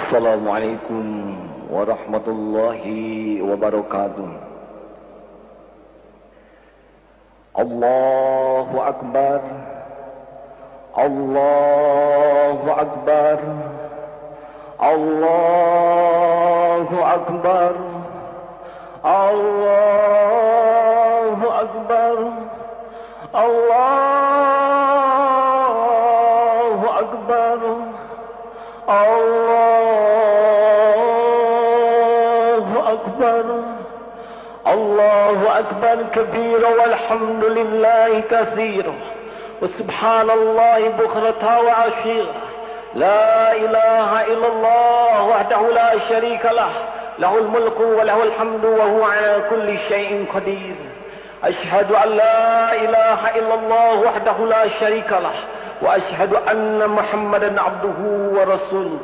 Assalamualaikum warahmatullahi wabarakatuh. Allahu Akbar, Allahu Akbar, Allahu Akbar, Allahu Akbar, Allahu Akbar, Allahu Akbar, Allahu Akbar kabira walhamdulillahi katsira wa subhanallahi bukratan wa ashira. La ilaha illallah wahdahu la syarika lah, lahul mulku wa lahul hamdu wa huwa ala kulli syai'in qadir. Ashhadu an la ilaha illallah wahdahu la syarika lah wa ashhadu anna Muhammadan abduhu wa rasuluh.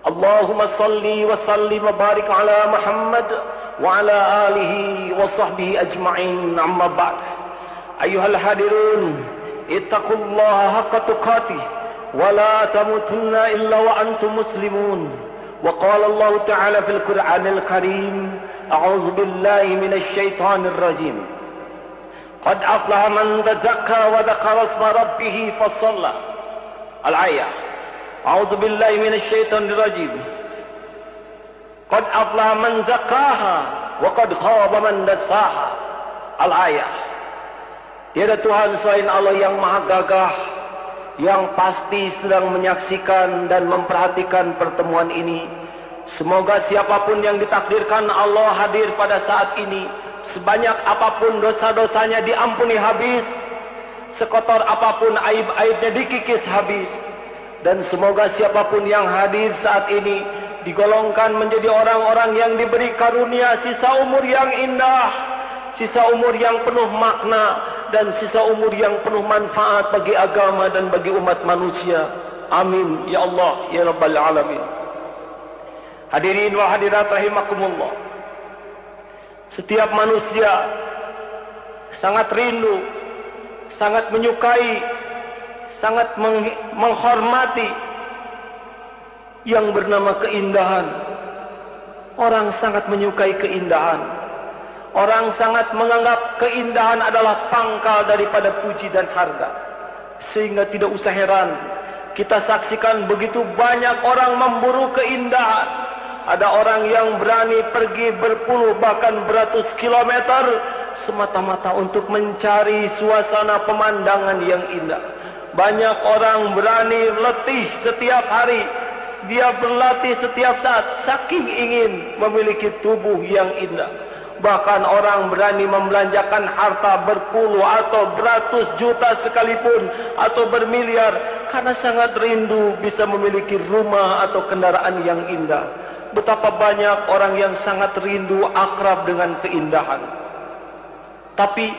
Allahumma salli wa sallim wa barik ala Muhammad wa ala alihi wa sahbihi ajma'in, amma ba'd. Ayuhal hadirun, ittaqullaha haqqa tuqatih wa la tamutunna illa wa antum muslimun. Wa qala Allah ta'ala fil Qur'anil Karim, a'udzu billahi minasy syaithanir rajim. Qad aflaha man tazakka wa dzakara isma rabbih fasalla. Al-ayah. A'udzu billahi minasy syaithanir rajim. Qad aflaha man zakkaha wa qad khaba man dassaha. Al-ayah. Tiada Tuhan selain Allah yang maha gagah, yang pasti sedang menyaksikan dan memperhatikan pertemuan ini. Semoga siapapun yang ditakdirkan Allah hadir pada saat ini, sebanyak apapun dosa-dosanya diampuni habis, sekotor apapun aib-aibnya dikikis habis. Dan semoga siapapun yang hadir saat ini digolongkan menjadi orang-orang yang diberi karunia sisa umur yang indah, sisa umur yang penuh makna, dan sisa umur yang penuh manfaat bagi agama dan bagi umat manusia. Amin ya Allah ya Rabbal Alamin. Hadirin wa hadirat rahimakumullah. Setiap manusia sangat rindu, sangat menyukai, sangat menghormati yang bernama keindahan. Orang sangat menyukai keindahan. Orang sangat menganggap keindahan adalah pangkal daripada puji dan harga. Sehingga tidak usah heran kita saksikan begitu banyak orang memburu keindahan. Ada orang yang berani pergi berpuluh bahkan beratus kilometer semata-mata untuk mencari suasana pemandangan yang indah. Banyak orang berani letih setiap hari, dia berlatih setiap saat saking ingin memiliki tubuh yang indah. Bahkan orang berani membelanjakan harta berpuluh atau beratus juta sekalipun atau bermiliar karena sangat rindu bisa memiliki rumah atau kendaraan yang indah. Betapa banyak orang yang sangat rindu akrab dengan keindahan. Tapi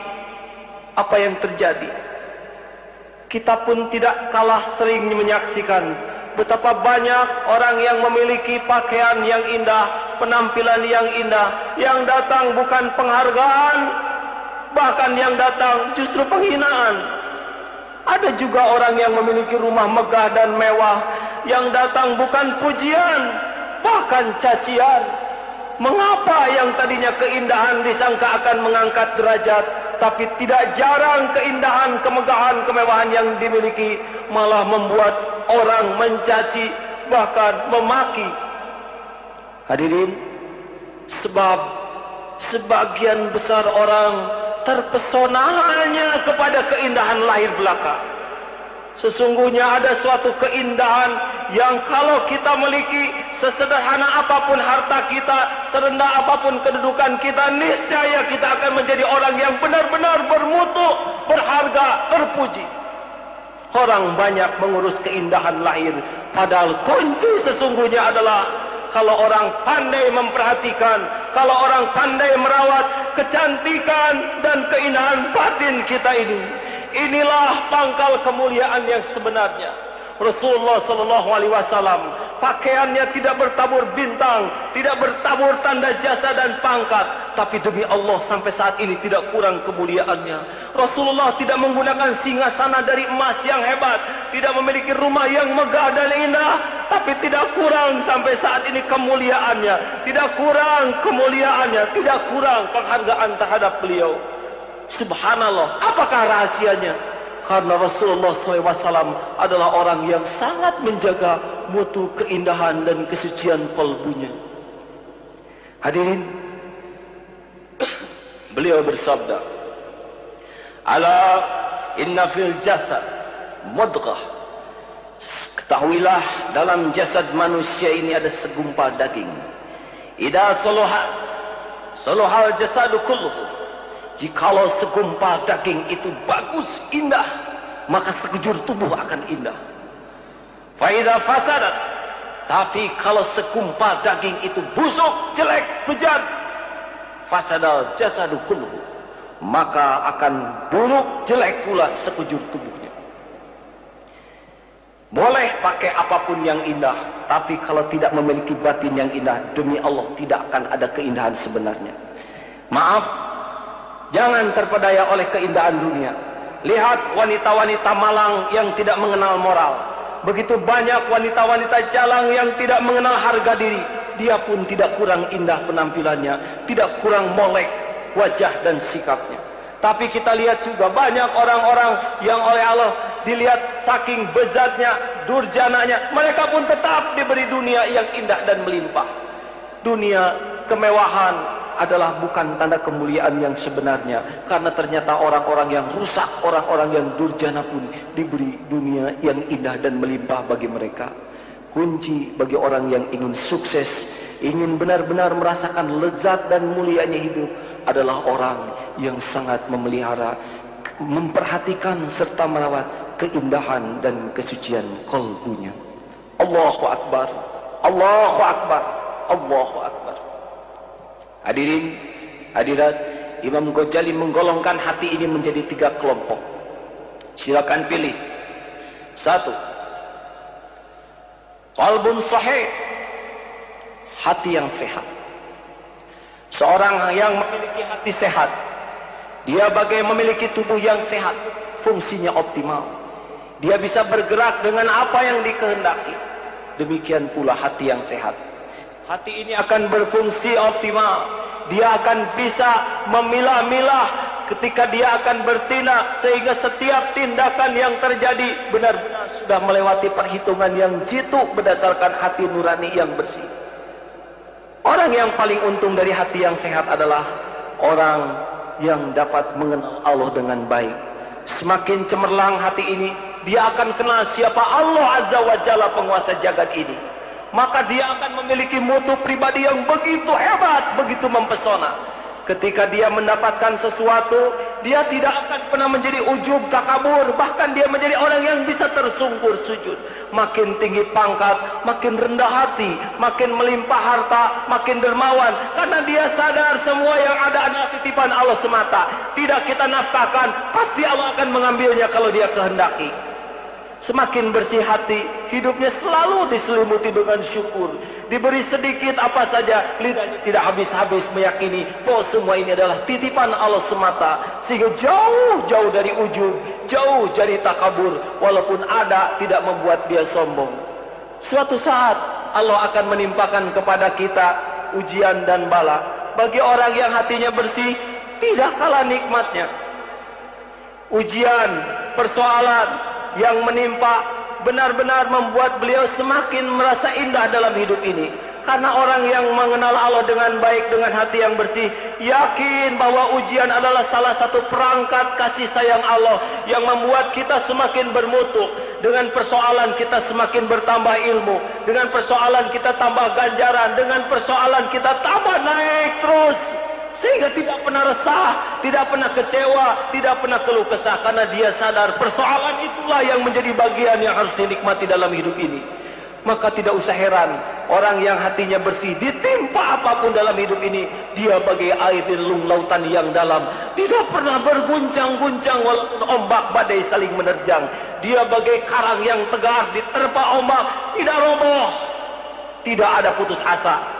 apa yang terjadi? Kita pun tidak kalah sering menyaksikan betapa banyak orang yang memiliki pakaian yang indah, penampilan yang indah, yang datang bukan penghargaan, bahkan yang datang justru penghinaan. Ada juga orang yang memiliki rumah megah dan mewah, yang datang bukan pujian, bahkan cacian. Mengapa yang tadinya keindahan disangka akan mengangkat derajat, tapi tidak jarang keindahan, kemegahan, kemewahan yang dimiliki malah membuat orang mencaci, bahkan memaki. Hadirin, sebab sebagian besar orang terpesona hanya kepada keindahan lahir belaka. Sesungguhnya ada suatu keindahan yang kalau kita miliki, sesederhana apapun harta kita, serendah apapun kedudukan kita, niscaya kita akan menjadi orang yang benar-benar bermutu, berharga, terpuji. Orang banyak mengurus keindahan lahir, padahal kunci sesungguhnya adalah kalau orang pandai memperhatikan, kalau orang pandai merawat kecantikan dan keindahan batin kita ini. Inilah pangkal kemuliaan yang sebenarnya. Rasulullah sallallahu alaihi wasallam pakaiannya tidak bertabur bintang, tidak bertabur tanda jasa dan pangkat, tapi demi Allah sampai saat ini tidak kurang kemuliaannya. Rasulullah tidak menggunakan singgasana dari emas yang hebat, tidak memiliki rumah yang megah dan indah, tapi tidak kurang sampai saat ini kemuliaannya, tidak kurang kemuliaannya, tidak kurang penghargaan terhadap beliau. Subhanallah, apakah rahasianya? Karena Rasulullah SAW adalah orang yang sangat menjaga mutu keindahan dan kesucian kalbunya. Hadirin, beliau bersabda, "Ala inna fil jasad mudghah." Ketahuilah dalam jasad manusia ini ada segumpal daging. Idza saluhal jasadu kulluhu. Jikalau segumpal daging itu bagus, indah, maka sekujur tubuh akan indah. Fa idza fasadat, tapi kalau segumpal daging itu busuk, jelek, bejat, fasadal jasadu kulluhu, maka akan buruk, jelek pula sekujur tubuhnya. Boleh pakai apapun yang indah, tapi kalau tidak memiliki batin yang indah, demi Allah tidak akan ada keindahan sebenarnya. Maaf, jangan terpedaya oleh keindahan dunia. Lihat wanita-wanita malang yang tidak mengenal moral. Begitu banyak wanita-wanita jalang yang tidak mengenal harga diri. Dia pun tidak kurang indah penampilannya, tidak kurang molek wajah dan sikapnya. Tapi kita lihat juga banyak orang-orang yang oleh Allah dilihat saking bezatnya, durjananya, mereka pun tetap diberi dunia yang indah dan melimpah. Dunia kemewahan adalah bukan tanda kemuliaan yang sebenarnya, karena ternyata orang-orang yang rusak, orang-orang yang durjana pun diberi dunia yang indah dan melimpah bagi mereka. Kunci bagi orang yang ingin sukses, ingin benar-benar merasakan lezat dan mulianya hidup, adalah orang yang sangat memelihara, memperhatikan serta merawat keindahan dan kesucian kalbunya. Allahu Akbar, Allahu Akbar, Allahu Akbar. Hadirin, hadirat, Imam Ghazali menggolongkan hati ini menjadi 3 kelompok. Silakan pilih. 1. Qalbun sahih, hati yang sehat. Seorang yang memiliki hati sehat, dia bagai memiliki tubuh yang sehat, fungsinya optimal. Dia bisa bergerak dengan apa yang dikehendaki. Demikian pula hati yang sehat. Hati ini akan berfungsi optimal. Dia akan bisa memilah-milah ketika dia akan bertindak, sehingga setiap tindakan yang terjadi benar-benar sudah melewati perhitungan yang jitu berdasarkan hati nurani yang bersih. Orang yang paling untung dari hati yang sehat adalah orang yang dapat mengenal Allah dengan baik. Semakin cemerlang hati ini, dia akan kenal siapa Allah Azza wa Jalla, penguasa jagat ini. Maka dia akan memiliki mutu pribadi yang begitu hebat, begitu mempesona. Ketika dia mendapatkan sesuatu, dia tidak akan pernah menjadi ujub, takabur, bahkan dia menjadi orang yang bisa tersungkur sujud. Makin tinggi pangkat, makin rendah hati, makin melimpah harta, makin dermawan, karena dia sadar semua yang ada adalah titipan Allah semata. Tidak kita nafkahkan, pasti Allah akan mengambilnya kalau dia kehendaki. Semakin bersih hati, hidupnya selalu diselimuti dengan syukur. Diberi sedikit apa saja, lidahnya tidak habis-habis meyakini bahwa semua ini adalah titipan Allah semata. Sehingga jauh-jauh dari ujub, jauh dari takabur, walaupun ada tidak membuat dia sombong. Suatu saat Allah akan menimpakan kepada kita ujian dan bala. Bagi orang yang hatinya bersih, tidak kalah nikmatnya. Ujian, persoalan yang menimpa benar-benar membuat beliau semakin merasa indah dalam hidup ini. Karena orang yang mengenal Allah dengan baik, dengan hati yang bersih, yakin bahwa ujian adalah salah satu perangkat kasih sayang Allah yang membuat kita semakin bermutu. Dengan persoalan kita semakin bertambah ilmu, dengan persoalan kita tambah ganjaran, dengan persoalan kita tambah naik terus. Sehingga tidak pernah resah, tidak pernah kecewa, tidak pernah keluh kesah, karena dia sadar persoalan itulah yang menjadi bagian yang harus dinikmati dalam hidup ini. Maka tidak usah heran orang yang hatinya bersih, ditimpa apapun dalam hidup ini, dia bagai air di relung lautan yang dalam, tidak pernah berguncang-guncang walaupun ombak badai saling menerjang. Dia bagai karang yang tegar diterpa ombak, tidak roboh, tidak ada putus asa.